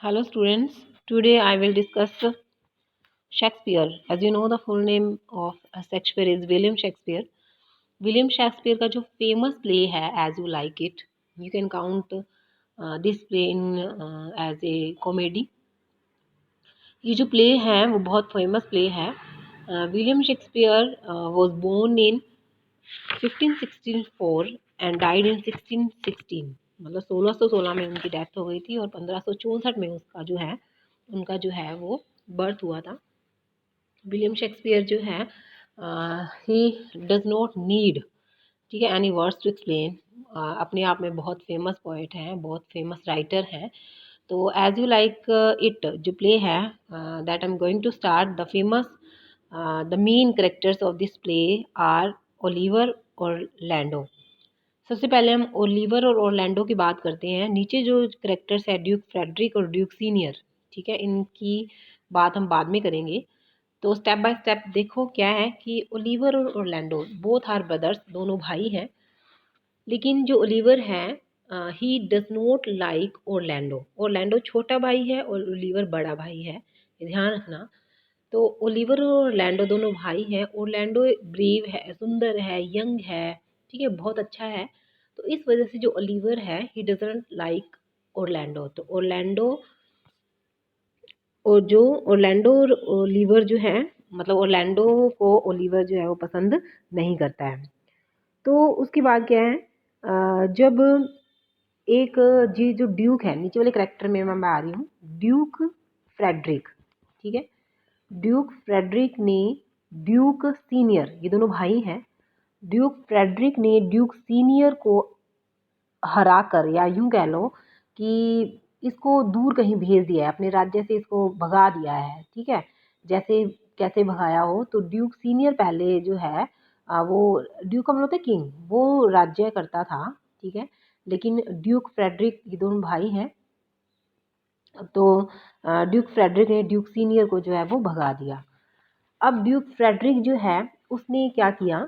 Hello students, today I will discuss Shakespeare. As you know the full name of Shakespeare is William Shakespeare. William Shakespeare का जो famous play है As You Like It, you can count this play in as a comedy. ये जो play है वो बहुत famous play है. William Shakespeare was born in 1564 and died in 1616. मतलब 1616 में उनकी डेथ हो गई थी और 1564 में उसका जो है उनका जो है वो बर्थ हुआ था। विलियम शेक्सपियर जो है ही डज नॉट नीड, ठीक है, एनी वर्ड्स टू एक्सप्लेन। अपने आप में बहुत फेमस पोइट हैं, बहुत फेमस राइटर हैं। तो एज यू लाइक इट जो प्ले है that I am going to start the famous the main characters of this play are Oliver Orlando. सबसे पहले हम ओलिवर और ओरलैंडो की बात करते हैं। नीचे जो करेक्टर्स है ड्यूक फ्रेडरिक और ड्यूक सीनियर, ठीक है, इनकी बात हम बाद में करेंगे। तो स्टेप बाय स्टेप देखो क्या है कि ओलिवर और ओरलैंडो बोथ आर ब्रदर्स, दोनों भाई हैं। लेकिन जो ओलिवर है he does not like Orlando. Orlando छोटा भाई है और ओलिवर बड़ा भाई है, ये ध्यान रखना। तो ओलिवर और ओरलैंडो दोनों भाई हैं। ओरलैंडो ब्रेव है, सुंदर है, यंग है, ठीक है, बहुत अच्छा है। तो इस वजह से जो ओलिवर है ही डजंट लाइक ओरलैंडो। तो ओरलैंडो और जो ओरलैंडो और ओलिवर जो है, मतलब ओरलैंडो को ओलिवर जो है वो पसंद नहीं करता है। तो उसके बाद क्या है जब एक जी जो ड्यूक है, नीचे वाले करेक्टर में मैं आ रही हूँ, ड्यूक फ्रेडरिक, ठीक है, ड्यूक फ्रेडरिक ने ड्यूक सीनियर, ये दोनों भाई हैं, ड्यूक फ्रेडरिक ने ड्यूक सीनियर को हरा कर, या यूं कह लो कि इसको दूर कहीं भेज दिया है, अपने राज्य से इसको भगा दिया है, ठीक है। जैसे कैसे भगाया हो, तो ड्यूक सीनियर पहले जो है वो ड्यूक का मतलब होता है किंग, वो राज्य करता था, ठीक है। लेकिन ड्यूक फ्रेडरिक, ये दोनों भाई हैं, तो ड्यूक फ्रेडरिक ने ड्यूक सीनियर को जो है वो भगा दिया। अब ड्यूक फ्रेडरिक जो है उसने क्या किया,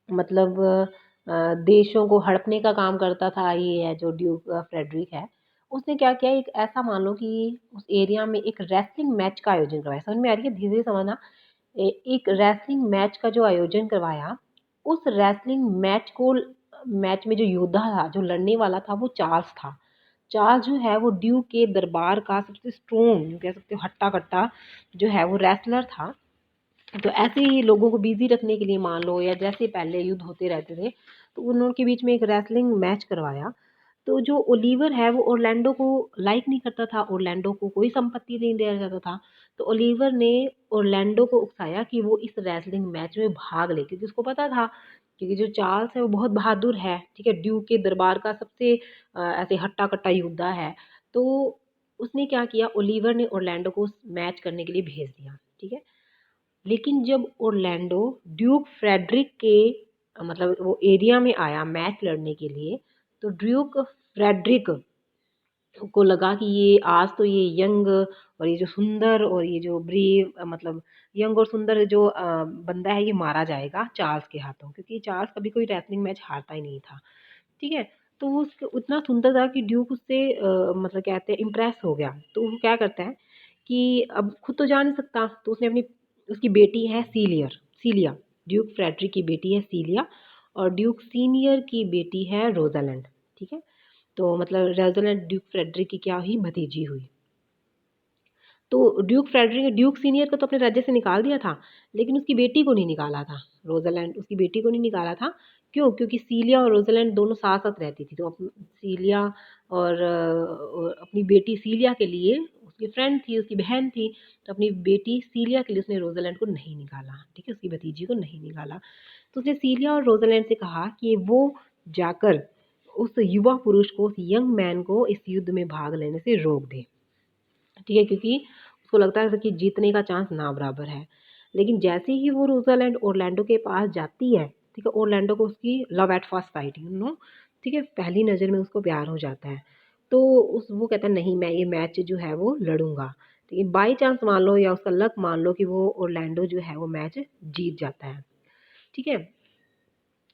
मतलब देशों को हड़पने का काम करता था, ये है जो ड्यूक फ्रेडरिक है। उसने क्या किया, एक ऐसा मान लो कि उस एरिया में एक रेसलिंग मैच का आयोजन करवाया। समझ में आ रही है, धीरे धीरे समझना। एक रेसलिंग मैच का जो आयोजन करवाया, उस रेसलिंग मैच में जो योद्धा था, जो लड़ने वाला था, वो चार्ल्स था। चार्ल्स जो है वो ड्यूक के दरबार का सबसे स्ट्रोंग, कह सकते हो हट्टा कट्टा जो है वो रेसलर था। तो ऐसे ही लोगों को बिजी रखने के लिए मान लो, या जैसे पहले युद्ध होते रहते थे, तो उन लोगों के बीच में एक रेसलिंग मैच करवाया। तो जो ओलिवर है वो ओरलैंडो को लाइक नहीं करता था, ओरलैंडो को कोई संपत्ति नहीं दिया जाता था। तो ओलिवर ने ओरलैंडो को उकसाया कि वो इस रेसलिंग मैच में भाग ले, क्योंकि उसको पता था क्योंकि जो चार्ल्स है वो बहुत बहादुर है, ठीक है, ड्यूक के दरबार का सबसे ऐसे हट्टा कट्टा योद्धा है। तो उसने क्या किया, ओलिवर ने ओरलैंडो को उस मैच करने के लिए भेज दिया, ठीक है। लेकिन जब ओरलैंडो ड्यूक फ्रेडरिक के मतलब वो एरिया में आया मैच लड़ने के लिए, तो ड्यूक फ्रेडरिक को लगा कि ये आज तो ये यंग और ये जो सुंदर और ये जो ब्रेव, मतलब यंग और सुंदर जो बंदा है, ये मारा जाएगा चार्ल्स के हाथों, क्योंकि चार्ल्स कभी कोई रेसलिंग मैच हारता ही नहीं था, ठीक है। तो वो उसके उतना सुंदर था कि ड्यूक उससे मतलब कहते हैं इम्प्रेस हो गया। तो वो क्या करता है कि अब खुद तो जा नहीं सकता, तो उसने अपनी, उसकी बेटी है सीलिया, ड्यूक फ्रेडरिक की बेटी है सीलिया, और ड्यूक सीनियर की बेटी है रोजालैंड, ठीक है। तो मतलब रोजालैंड ड्यूक फ्रेडरिक की क्या हुई, भतीजी हुई। तो ड्यूक सीनियर को तो अपने राज्य से निकाल दिया था, लेकिन उसकी बेटी को नहीं निकाला था, रोजालैंड उसकी बेटी को नहीं निकाला था। क्यों? क्योंकि सीलिया और रोजालैंड दोनों साथ साथ रहती थी। तो सीलिया और अपनी बेटी सीलिया के लिए, उसकी फ्रेंड थी, उसकी बहन थी, तो अपनी बेटी सीलिया के लिए उसने रोजालैंड को नहीं निकाला, ठीक है, उसकी भतीजी को नहीं निकाला। तो उसने सीलिया और रोजालैंड से कहा कि वो जाकर उस युवा पुरुष को, उस यंग मैन को इस युद्ध में भाग लेने से रोक दे, ठीक है, क्योंकि उसको लगता है कि जीतने का चांस ना बराबर है। लेकिन जैसे ही वो रोजालैंड ओरलैंडो के पास जाती है, ठीक है, ओरलैंडो को उसकी love at first sight, you know, ठीक है, पहली नज़र में उसको प्यार हो जाता है। तो उस वो कहता है नहीं, मैं ये मैच जो है वो लड़ूंगा। ठीक है, बाई चांस मान लो या उसका लक मान लो कि वो ओरलैंडो जो है वो मैच जीत जाता है, ठीक है।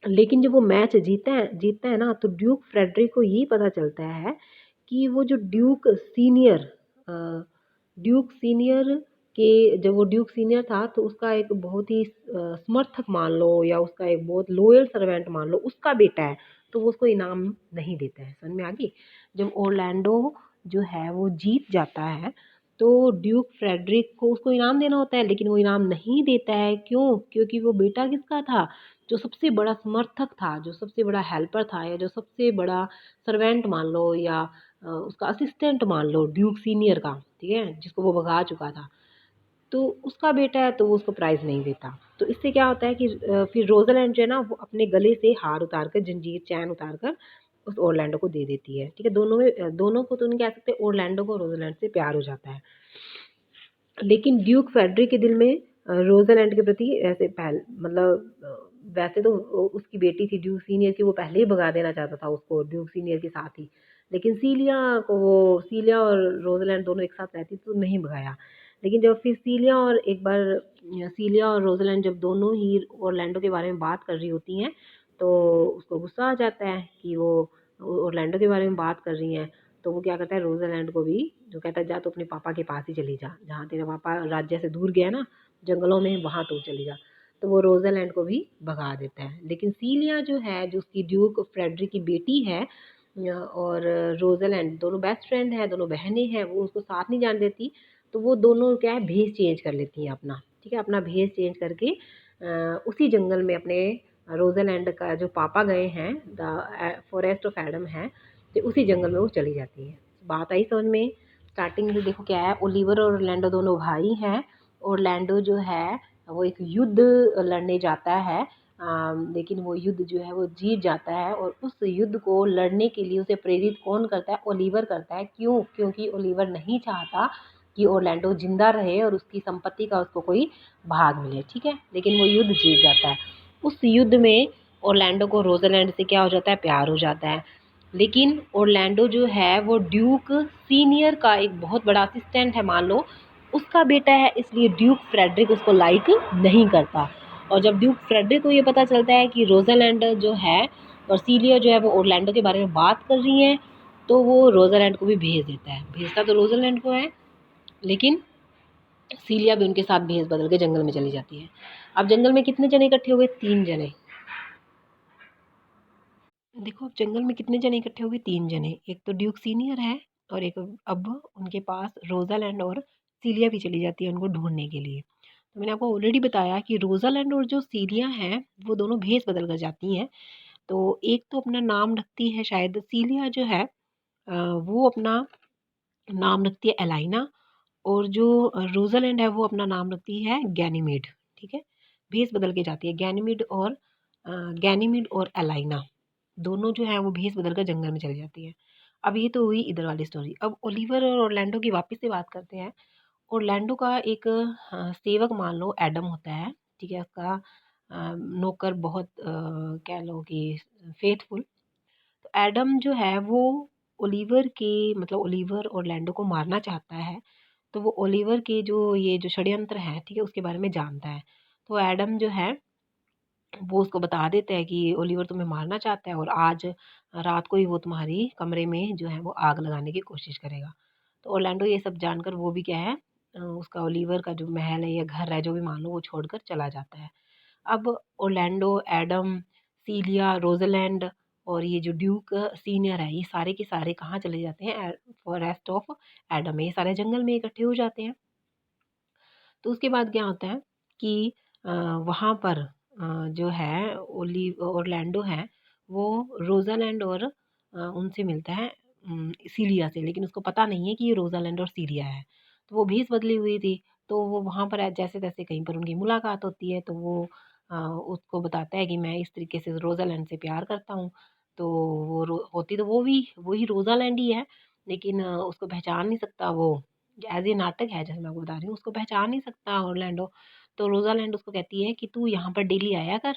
लेकिन जब वो मैच जीतता है ना, तो ड्यूक फ्रेडरिक को ये पता चलता है कि वो जो ड्यूक सीनियर ड्यूक सीनियर के जब वो ड्यूक सीनियर था तो उसका एक बहुत ही समर्थक मान लो या उसका एक बहुत लोयल सर्वेंट मान लो, उसका बेटा है, तो वो उसको इनाम नहीं देता है। समझ में आ गई? जब ओरलैंडो जो है वो जीत जाता है तो ड्यूक फ्रेडरिक को उसको इनाम देना होता है, लेकिन वो इनाम नहीं देता है। क्यों? क्योंकि वो बेटा किसका था? जो सबसे बड़ा समर्थक था, जो सबसे बड़ा हेल्पर था, या जो सबसे बड़ा सर्वेंट मान लो, या उसका असिस्टेंट मान लो, ड्यूक सीनियर का, ठीक है, जिसको वो भगा चुका था, तो उसका बेटा है तो वो उसको प्राइज़ नहीं देता। तो इससे क्या होता है कि फिर रोज़ालैंड जो है ना वो अपने गले से हार उतार कर, जंजीर चैन उतार कर उस ओरलैंडो को दे देती है। ठीक है, दोनों में दोनों को तो नहीं कह सकते, ओरलैंडो को रोज़ालैंड से प्यार हो जाता है। लेकिन ड्यूक फेडरिक के दिल में रोज़ालैंड के प्रति ऐसे वैसे तो उसकी बेटी थी ड्यूक सीनियर की, वो पहले ही भगा देना चाहता था उसको ड्यूक सीनियर के साथ ही, लेकिन सीलिया और रोज़ालैंड दोनों एक साथ रहती तो नहीं भगाया। लेकिन जब फिर सीलिया और रोज़ालैंड जब दोनों ही ओरलैंडो के बारे में बात कर रही होती हैं, तो उसको गुस्सा आ जाता है कि वो ओरलैंडो के बारे में बात कर रही हैं। तो वो क्या करता है, रोज़ालैंड को भी जो कहता है जा तो अपने पापा के पास ही चली जा, जहाँ तेरा पापा राज्य से दूर गया ना जंगलों में, वहाँ तू चली जा। तो वो रोज़ालैंड को भी भगा देता है। लेकिन सीलिया जो है, जो उसकी ड्यूक फ्रेडरिक की बेटी है, और रोज़ालैंड दोनों बेस्ट फ्रेंड हैं, दोनों बहनें हैं, वो उसको साथ नहीं जाने देती। तो वो दोनों क्या है, भेष चेंज कर लेती हैं अपना, ठीक है, अपना भेष चेंज करके उसी जंगल में अपने रोज़ालैंड का जो पापा गए हैं, द फॉरेस्ट ऑफ एडम है, तो उसी जंगल में वो चली जाती है। बात आई समझ में? स्टार्टिंग में देखो क्या है, ओलिवर और ओरलैंडो दोनों भाई हैं। ओरलैंडो जो है वो एक युद्ध लड़ने जाता है, लेकिन वो युद्ध जो है वो जीत जाता है, और उस युद्ध को लड़ने के लिए उसे प्रेरित कौन करता है? ओलिवर करता है। क्यों? क्योंकि ओलिवर नहीं चाहता कि ओरलैंडो जिंदा रहे और उसकी संपत्ति का उसको कोई भाग मिले, ठीक है, लेकिन वो युद्ध जीत जाता है। उस युद्ध में ओरलैंडो को रोज़ालैंड से क्या हो जाता है? प्यार हो जाता है। लेकिन ओरलैंडो जो है वो ड्यूक सीनियर का एक बहुत बड़ा असिस्टेंट है मान लो, उसका बेटा है, इसलिए ड्यूक फ्रेडरिक उसको लाइक नहीं करता। और जब ड्यूक फ्रेडरिक को ये पता चलता है कि रोज़ालैंड जो है और सीलिया जो है वो ओरलैंडो के बारे में बात कर रही हैं, तो वो रोज़ालैंड को भी भेज देता है। भेजता तो रोज़ालैंड को है, लेकिन सीलिया भी उनके साथ भेस बदल के जंगल में चली जाती है। अब जंगल में कितने जने इकट्ठे हो गए? 3 जने। देखो अब जंगल में कितने जने इकट्ठे हो गए? 3 जने। एक तो ड्यूक सीनियर है, और एक अब उनके पास रोज़ालैंड और सीलिया भी चली जाती है उनको ढूँढने के लिए। तो मैंने आपको ऑलरेडी बताया कि रोज़ालैंड और जो सीलिया हैं, वो दोनों भेस बदल कर जाती हैं। तो एक तो अपना नाम रखती है शायद सीलिया जो है, वो अपना नाम रखती है एलाइना, और जो रोज़ालैंड है वो अपना नाम रखती है गैनीमेड, ठीक है? भेस बदल के जाती है गैनीमेड और एलाइना, दोनों जो हैं वो भेस बदल कर जंगल में चली जाती है। अब ये तो हुई इधर वाली स्टोरी। अब ओलिवर और ओरलैंडो की वापस से बात करते हैं। ओरलैंडो का एक सेवक मान लो एडम होता है, ठीक है? उसका नौकर बहुत कह लो कि फेथफुल। तो एडम जो है वो ओलिवर ओरलैंडो को मारना चाहता है। तो वो ओलिवर के जो षड्यंत्र है, ठीक है, उसके बारे में जानता है। तो एडम जो है वो उसको बता देता है कि ओलिवर तुम्हें मारना चाहता है, और आज रात को ही वो तुम्हारी कमरे में जो है वो आग लगाने की कोशिश करेगा। तो ओरलैंडो ये सब जानकर वो भी क्या है, उसका ओलिवर का जो महल है या घर है जो भी मान लो, वो छोड़कर चला जाता है। अब ओरलैंडो, एडम, सीलिया, रोज़लैंड और ये जो ड्यूक सीनियर है, ये सारे के सारे कहाँ चले जाते हैं? फॉरेस्ट ऑफ एडम में, ये सारे जंगल में इकट्ठे हो जाते हैं। तो उसके बाद क्या होता है कि वहाँ पर जो है ओरलैंडो है, वो रोज़ालैंड और उनसे मिलता है, सीलिया से, लेकिन उसको पता नहीं है कि ये रोज़ालैंड और सीलिया है। तो वो भेस बदली हुई थी, तो वो वहाँ पर जैसे-तैसे कहीं पर उनकी मुलाकात होती है, तो वो उसको बताता है कि मैं इस तरीके से रोज़ालैंड से प्यार करता हूँ। तो वो होती तो वो भी वही रोज़ालैंड ही है, लेकिन उसको पहचान नहीं सकता वो, एज़ ये नाटक है जैसे मैं आपको बता रही हूँ, उसको पहचान नहीं सकता ऑरलैंडो। तो रोज़ालैंड उसको कहती है कि तू यहाँ पर डेली आया कर,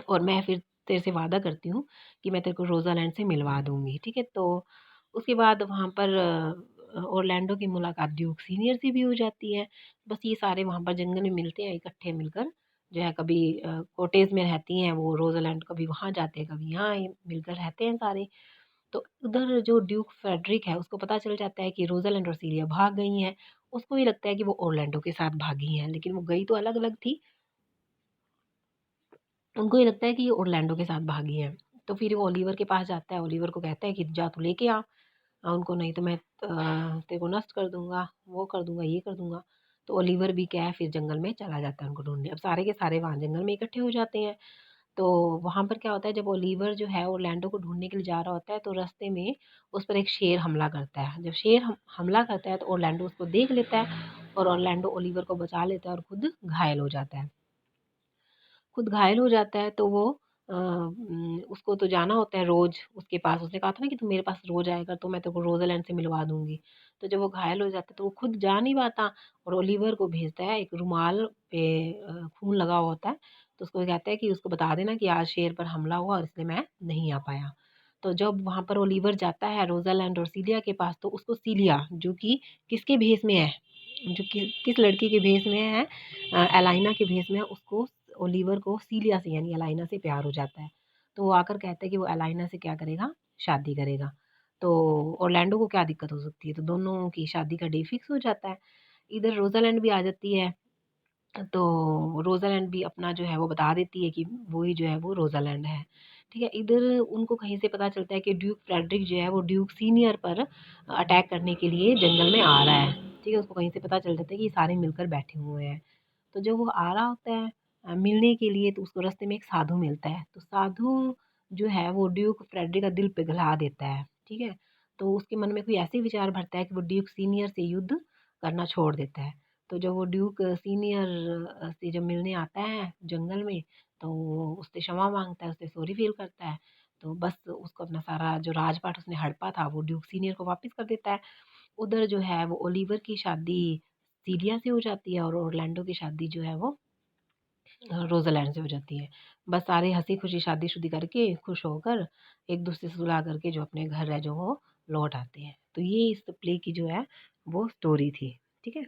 और मैं फिर तेरे से वादा करती हूँ कि मैं तेरे को रोज़ालैंड से मिलवा दूँगी, ठीक है? तो उसके बाद वहाँ पर ऑरलैंडो की मुलाकात ड्यूक सीनियर से भी हो जाती है। बस ये सारे वहाँ पर जंगल में मिलते हैं इकट्ठे मिलकर, जो है कभी कॉटेज में रहती हैं वो रोज़ालैंड, कभी वहाँ जाते हैं, कभी यहाँ मिलकर रहते हैं सारे। तो उधर जो ड्यूक फ्रेडरिक है उसको पता चल जाता है कि रोज़ालैंड और सीलिया भाग गई हैं। उसको ये लगता है कि वो ओरलैंडो के साथ भागी हैं, लेकिन वो गई तो अलग-अलग थी। उनको ये लगता है कि ये ओरलैंडो के साथ भागी हैं। तो फिर वो ओलिवर के पास जाता है, ओलिवर को कहता है कि जा तू लेके आ उनको, नहीं तो मैं तेरे को नष्ट कर दूँगा, वो कर दूँगा, ये कर दूँगा। तो ओलिवर भी क्या है फिर जंगल में चला जाता है उनको ढूँढने। अब सारे के सारे वहाँ जंगल में इकट्ठे हो जाते हैं। तो वहाँ पर क्या होता है, जब ओलिवर जो है ओरलैंडो को ढूँढने के लिए जा रहा होता है तो रास्ते में उस पर एक शेर हमला करता है। जब शेर हमला करता है तो ओरलैंडो उसको देख लेता है और ओरलैंडो ओलिवर को बचा लेता है और खुद घायल हो जाता है। खुद घायल हो जाता है तो वो उसको तो जाना होता है रोज़ उसके पास। उसने कहा था ना कि तू मेरे पास रोज़ आएगा तो मैं तेरे को रोज़ालैंड से मिलवा दूँगी। तो जब वो घायल हो जाता है तो वो खुद जा नहीं पाता और ओलिवर को भेजता है, एक रुमाल पे खून लगा हुआ होता है। तो उसको कहता है कि उसको बता देना कि आज शेर पर हमला हुआ और इसलिए मैं नहीं आ पाया। तो जब वहाँ पर ओलिवर जाता है रोज़ालैंड और सीलिया के पास तो उसको सीलिया, जो कि किसके भेष में है? जो कि किस लड़की के भेष में है, एलाइना के भेष में है, उसको ओलिवर को सीलिया से यानी एलाइना से प्यार हो जाता है। तो वो आकर कहता है कि वो एलाइना से क्या करेगा? शादी करेगा। तो ओरलैंडो को क्या दिक्कत हो सकती है? तो दोनों की शादी का डे फिक्स हो जाता है। इधर रोज़ालैंड भी आ जाती है। तो रोज़ालैंड भी अपना जो है वो बता देती है कि वो ही जो है वो रोज़ालैंड है। ठीक है? इधर उनको कहीं से पता चलता है कि ड्यूक फ्रेडरिक जो है वो ड्यूक सीनियर पर अटैक करने के लिए जंगल में आ रहा है। ठीक है? उसको कहीं से पता चल जाता है कि ये सारे मिलकर बैठे हुए हैं। तो जब वो आ रहा होता है मिलने के लिए तो उसको रास्ते में एक साधु मिलता है। तो साधु जो है वो ड्यूक फ्रेडरिक का दिल पिघला देता है। ठीक है? तो उसके मन में कोई ऐसे विचार भरता है कि वो ड्यूक सीनियर से युद्ध करना छोड़ देता है। तो जब वो ड्यूक सीनियर से जब मिलने आता है जंगल में तो वो उससे क्षमा माँगता है, उससे सॉरी फ़ील करता है। तो बस उसको अपना सारा जो राजपाट उसने हड़पा था वो ड्यूक सीनियर को वापस कर देता है। उधर जो है वो ओलिवर की शादी सीलिया से हो जाती है और ओरलैंडो की शादी जो है वो रोज़ालैंड से हो जाती है। बस सारे हँसी-खुशी शादी-शुदी करके खुश होकर एक-दूसरे से सुलह करके जो अपने घर है जो वो लौट आते हैं। तो ये इस प्ले की जो है वो स्टोरी थी। ठीक है?